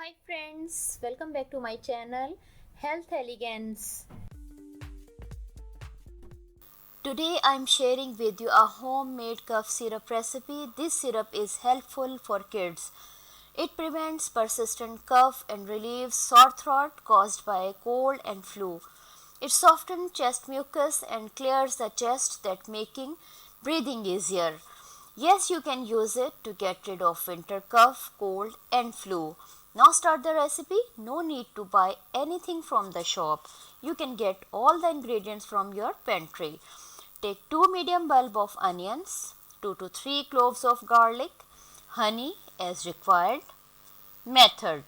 Hi friends, welcome back to my channel Health Elegance. Today I am sharing with you a homemade cough syrup recipe. This syrup is helpful for kids. It prevents persistent cough and relieves sore throat caused by cold and flu. It softens chest mucus and clears the chest, that making breathing easier. Yes, you can use it to get rid of winter cough, cold and flu. Now start the recipe. No need to buy anything from the shop. You can get all the ingredients from your pantry. Take 2 medium bulb of onions, 2 to 3 cloves of garlic, honey as required. Method: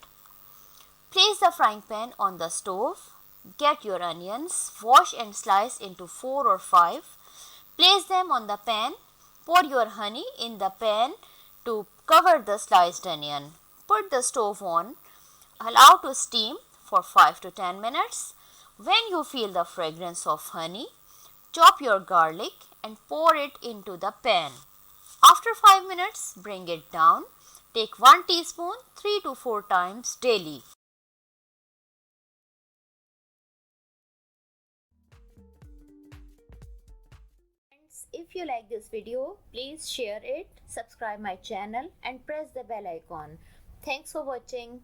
place the frying pan on the stove. Get your onions, wash and slice into 4 or 5. Place them on the pan. Pour your honey in the pan to cover the sliced onion. Put the stove on. Allow to steam for 5 to 10 minutes. When you feel the fragrance of honey, chop your garlic and pour it into the pan. After 5 minutes, bring it down. Take 1 teaspoon 3 to 4 times daily. If you like this video, please share it, subscribe my channel and press the bell icon. Thanks for watching.